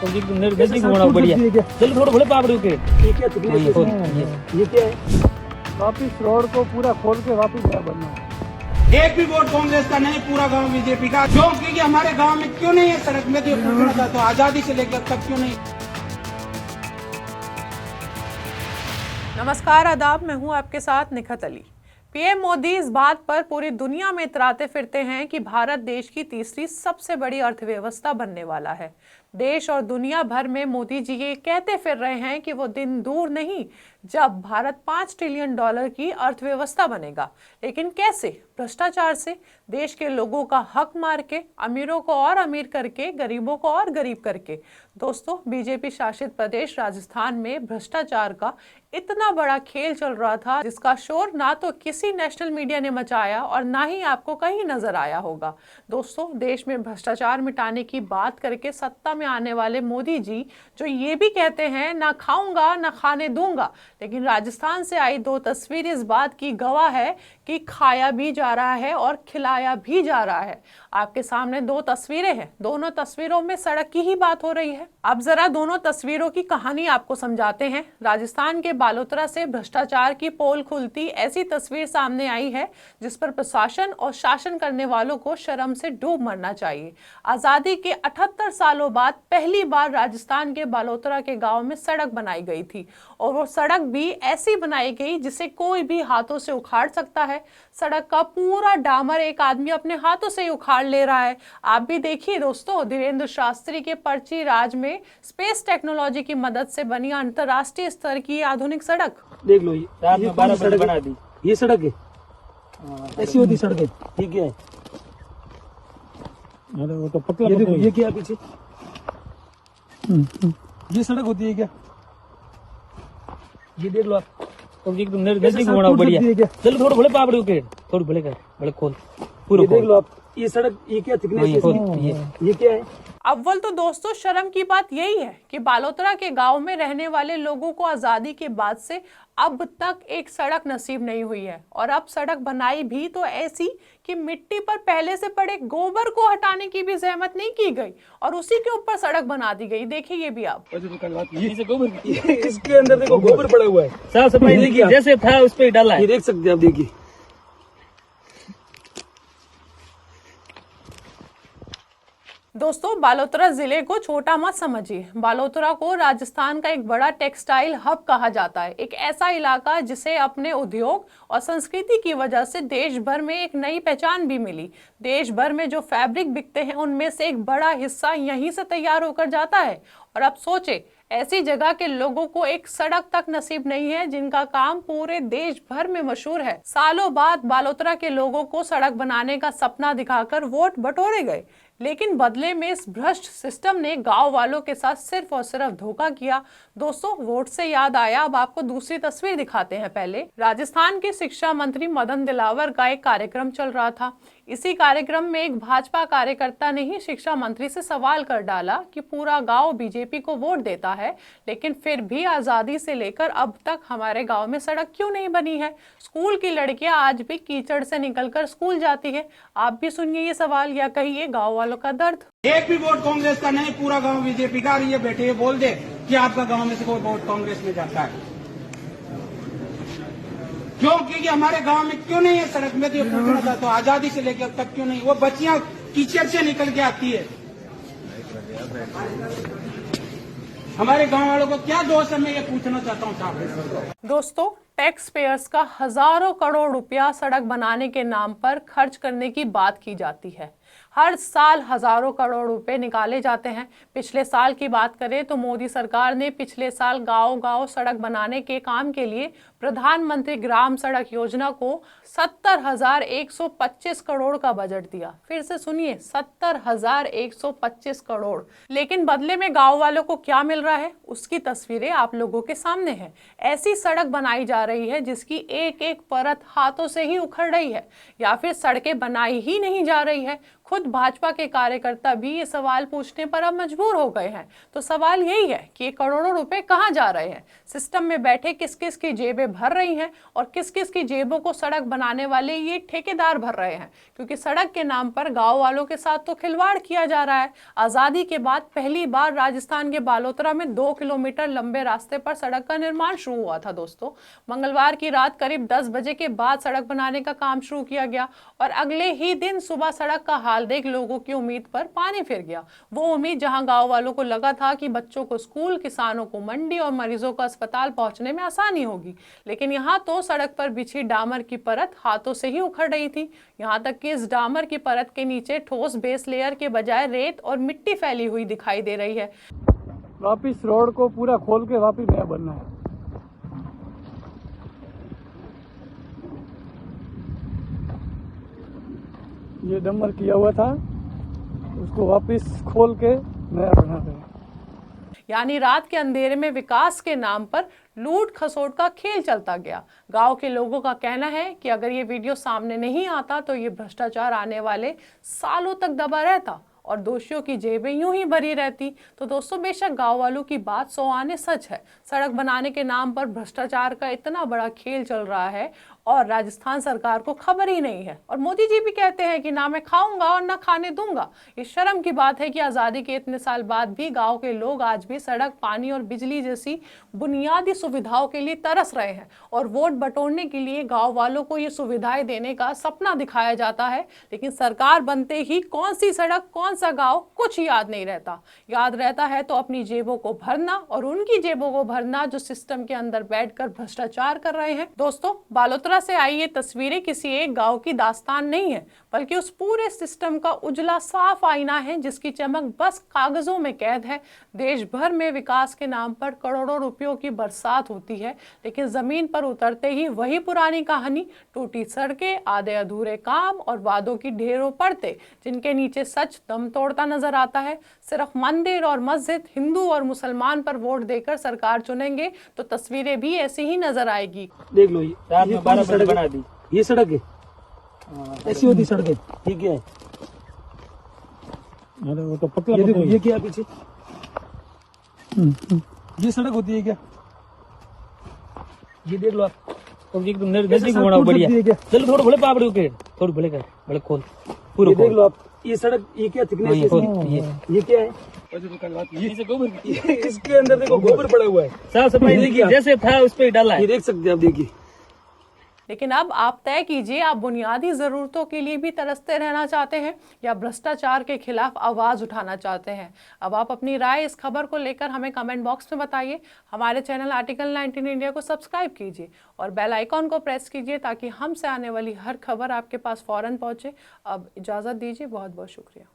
नजदीक घुमाओ बढ़िया चलो थोड़े भले पापड़ू के ये क्या ये क्या है? वापिस रोड को पूरा खोल के वापिस बनना है। एक भी वोट कांग्रेस का नहीं, पूरा गांव बीजेपी का। क्यों? क्योंकि हमारे गांव में क्यों नहीं है सड़क में, तो पूछना था, तो आजादी से लेकर अब तक क्यों नहीं। नमस्कार, आदाब। मैं हूं आपके साथ निखत अली। पीएम मोदी इस बात पर पूरी दुनिया में इतराते फिरते हैं कि भारत देश की तीसरी सबसे बड़ी अर्थव्यवस्था बनने वाला है। देश और दुनिया भर में मोदी जी ये कहते फिर रहे हैं कि वो दिन दूर नहीं जब भारत 5 ट्रिलियन डॉलर की अर्थव्यवस्था बनेगा। लेकिन कैसे? भ्रष्टाचार से, देश के लोगों का हक मार के, अमीरों को और अमीर करके, गरीबों को और गरीब करके। दोस्तों, बीजेपी शासित प्रदेश राजस्थान में भ्रष्टाचार का इतना बड़ा खेल चल रहा था जिसका शोर ना तो किसी नेशनल मीडिया ने मचाया और ना ही आपको कहीं नजर आया होगा। दोस्तों, देश में भ्रष्टाचार मिटाने की बात करके सत्ता में आने वाले मोदी जी जो ये भी कहते हैं ना खाऊंगा ना खाने दूंगा, लेकिन राजस्थान से आई 2 तस्वीर इस बात की गवाह है कि खाया भी जा रहा है और खिलाया भी जा रहा है। आपके सामने 2 तस्वीरें हैं, दोनों तस्वीरों में सड़क की ही बात हो रही है। अब जरा दोनों तस्वीरों की कहानी आपको समझाते हैं। राजस्थान के बालोतरा से भ्रष्टाचार की पोल खुलती ऐसी तस्वीर सामने आई है जिस पर प्रशासन और शासन करने वालों को शर्म से डूब मरना चाहिए। आजादी के 78 सालों बाद पहली बार राजस्थान के बालोतरा के गांव में सड़क बनाई गई थी और वो सड़क भी ऐसी बनाई गई जिसे कोई भी हाथों से उखाड़ सकता है। सड़क का पूरा डामर एक आदमी अपने हाथों से ही उखाड़ ले रहा है। आप भी देखिए दोस्तों, धीरेन्द्र शास्त्री के पर्ची राज में स्पेस टेक्नोलॉजी की मदद से बनी अंतर्राष्ट्रीय स्तर की आधुनिक सड़क देख लो, ये 12 सड़क बना दी। ये सड़क है, ऐसी होती सड़कें। ये क्या है? अरे वो तो पतला ये देखो, ये क्या है पीछे? ये सड़क होती है क्या? ये देख लो आप, नजदीक घुमाओ बढ़िया चलो थोड़े भले पापड़ू के थोड़ी भले कर भले खोल पूरा देख लो आप। ये सड़क, ये क्या थिकनेस है? ये क्या है? अव्वल तो दोस्तों शर्म की बात यही है कि बालोतरा के गांव में रहने वाले लोगों को आजादी के बाद से अब तक एक सड़क नसीब नहीं हुई है। और अब सड़क बनाई भी तो ऐसी कि मिट्टी पर पहले से पड़े गोबर को हटाने की भी जहमत नहीं की गई और उसी के ऊपर सड़क बना दी गई। देखिए ये भी आप, इसके अंदर देखो गोबर पड़ा हुआ है। साफ सफाई जैसे था उस पर डाला है, ये देख सकते हैं आप। देखिए दोस्तों, बालोतरा जिले को छोटा मत समझिए। बालोतरा को राजस्थान का एक बड़ा टेक्सटाइल हब कहा जाता है। एक ऐसा इलाका जिसे अपने उद्योग और संस्कृति की वजह से देश भर में एक नई पहचान भी मिली। देश भर में जो फैब्रिक बिकते हैं उनमें से एक बड़ा हिस्सा यहीं से तैयार होकर जाता है। और अब सोचे, ऐसी जगह के लोगों को एक सड़क तक नसीब नहीं है जिनका काम पूरे देश भर में मशहूर है। सालों बाद बालोतरा के लोगों को सड़क बनाने का सपना दिखाकर वोट बटोरे गए, लेकिन बदले में इस भ्रष्ट सिस्टम ने गांव वालों के साथ सिर्फ और सिर्फ धोखा किया। दोस्तों, वोट से याद आया, अब आपको दूसरी तस्वीर दिखाते हैं। पहले राजस्थान के शिक्षा मंत्री मदन दिलावर का एक कार्यक्रम चल रहा था। इसी कार्यक्रम में एक भाजपा कार्यकर्ता ने ही शिक्षा मंत्री से सवाल कर डाला कि पूरा गांव बीजेपी को वोट देता है, लेकिन फिर भी आजादी से लेकर अब तक हमारे गांव में सड़क क्यों नहीं बनी है? स्कूल की लड़कियां आज भी कीचड़ से निकलकर स्कूल जाती है। आप भी सुनिए ये सवाल या कहिए गांव वालों का दर्द। एक भी वोट कांग्रेस का नहीं, पूरा गांव बीजेपी का। ये बैठे ये बोल दे कि आपका गांव में से कोई वोट कांग्रेस में जाता है। क्यों? क्योंकि हमारे गांव में क्यों नहीं है सड़क में, तो पूछना था, तो आजादी से लेकर अब तक क्यों नहीं। वो बच्चियां कीचड़ से निकल के आती है। हमारे गांव वालों को क्या दोष है, मैं ये पूछना चाहता हूँ साहब। दोस्तों, टैक्स पेयर्स का हजारों करोड़ रुपया सड़क बनाने के नाम पर खर्च करने की बात की जाती है। हर साल हजारों करोड़ रुपए निकाले जाते हैं। पिछले साल की बात करें तो मोदी सरकार ने पिछले साल गांव-गांव सड़क बनाने के काम के लिए प्रधानमंत्री ग्राम सड़क योजना को 70,125 करोड़ का बजट दिया। फिर से सुनिए, 70,125 करोड़। लेकिन बदले में गांव वालों को क्या मिल रहा है, उसकी तस्वीरें आप लोगों के सामने हैं। ऐसी सड़क बनाई जा रही है जिसकी एक एक परत हाथों से ही उखड़ रही है, या फिर सड़कें बनाई ही नहीं जा रही है। खुद भाजपा के कार्यकर्ता भी ये सवाल पूछने पर अब मजबूर हो गए हैं। तो सवाल यही है कि ये करोड़ों रुपए कहां जा रहे हैं, सिस्टम में बैठे किस किस की जेबें भर रही हैं और किस किस की जेबों को सड़क बनाने वाले ये ठेकेदार भर रहे हैं, क्योंकि सड़क के नाम पर गांव वालों के साथ तो खिलवाड़ किया जा रहा है। आजादी के बाद पहली बार राजस्थान के बालोतरा में 2 किलोमीटर लंबे रास्ते पर सड़क का निर्माण शुरू हुआ था दोस्तों। मंगलवार की रात करीब 10 बजे के बाद सड़क बनाने का काम शुरू किया गया और अगले ही दिन सुबह सड़क का हाल देख लोगों की उम्मीद पर पानी फिर गया। वो उम्मीद जहां गांव वालों को लगा था कि बच्चों को स्कूल, किसानों को मंडी और मरीजों को अस्पताल पहुंचने में आसानी होगी, लेकिन यहाँ तो सड़क पर बिछी डामर की परत हाथों से ही उखड़ रही थी। यहाँ तक कि इस डामर की परत के नीचे ठोस बेस लेयर के बजाय रेत और मिट्टी फैली हुई दिखाई दे रही है। वापिस रोड को पूरा खोल के वापिस नया बनना है। ये डम्बर किया हुआ था, उसको वापिस खोल के नया बना रहे हैं। यानी रात के अंधेरे में विकास के नाम पर लूट खसोट का खेल चलता गया। गांव के लोगों का कहना है कि अगर ये वीडियो सामने नहीं आता तो ये भ्रष्टाचार आने वाले सालों तक दबा रहता और दोषियों की जेबें यूं ही भरी रहती। तो दोस्तों, बेशक गांव वालों की बात 100 आने सच है। सड़क बनाने के नाम पर भ्रष्टाचार का इतना बड़ा खेल चल रहा है और राजस्थान सरकार को खबर ही नहीं है। और मोदी जी भी कहते हैं कि ना मैं खाऊंगा और ना खाने दूंगा। ये शर्म की बात है कि आज़ादी के इतने साल बाद भी गांव के लोग आज भी सड़क, पानी और बिजली जैसी बुनियादी सुविधाओं के लिए तरस रहे हैं और वोट बटोरने के लिए गांव वालों को ये सुविधाएं देने का सपना दिखाया जाता है, लेकिन सरकार बनते ही कौन सी सड़क, कौन सा गाँव, कुछ याद नहीं रहता। याद रहता है तो अपनी जेबों को भरना और उनकी जेबों को भरना जो सिस्टम के अंदर बैठकर भ्रष्टाचार कर रहे हैं। दोस्तों, बालोतरा से आई ये तस्वीरें किसी एक गांव की दास्तान नहीं है, बल्कि उस पूरे सिस्टम का उजला साफ आईना है जिसकी चमक बस कागजों में कैद है। देश भर में विकास के नाम पर करोड़ों रुपयों की बरसात होती है, लेकिन जमीन पर उतरते ही वही पुरानी कहानी, टूटी सड़कें, आधे अधूरे काम और वादों की ढेरों पड़ते जिनके नीचे सच दम तोड़ता नजर आता है। सिर्फ मंदिर और मस्जिद, हिंदू और मुसलमान पर वोट देकर सरकार चुनेंगे तो तस्वीरें भी ऐसी ही नजर आएगी। देख लो, ये 12 सड़क बना दी। ये सड़क है, ऐसी होती सड़क है। ये क्या है? अरे वो तो पतला। ये देखो, ये क्या है पीछे? ये सड़क होती है क्या? ये देख लो आप, और एकदम नजदीक होना बढ़िया। चलो थोड़ा भले पापड़ी के थोड़ी भले कर, भले खोल पूरा देख लो आप। ये सड़क, ये क्या थिकनेस है? ये क्या है? ये गोबर, इसके अंदर देखो गोबर पड़ा हुआ है। साफ सफाई देखिए जैसे था उस पर डाला है। ये देख सकते हैं आप, देखिए। लेकिन अब आप तय कीजिए, आप बुनियादी जरूरतों के लिए भी तरसते रहना चाहते हैं या भ्रष्टाचार के खिलाफ आवाज उठाना चाहते हैं? अब आप अपनी राय इस खबर को लेकर हमें कमेंट बॉक्स में बताइए। हमारे चैनल आर्टिकल 19 इंडिया को सब्सक्राइब कीजिए और बेल आइकॉन को प्रेस कीजिए ताकि हमसे आने वाली हर खबर आपके पास फौरन पहुंचे। अब इजाजत दीजिए, बहुत बहुत शुक्रिया।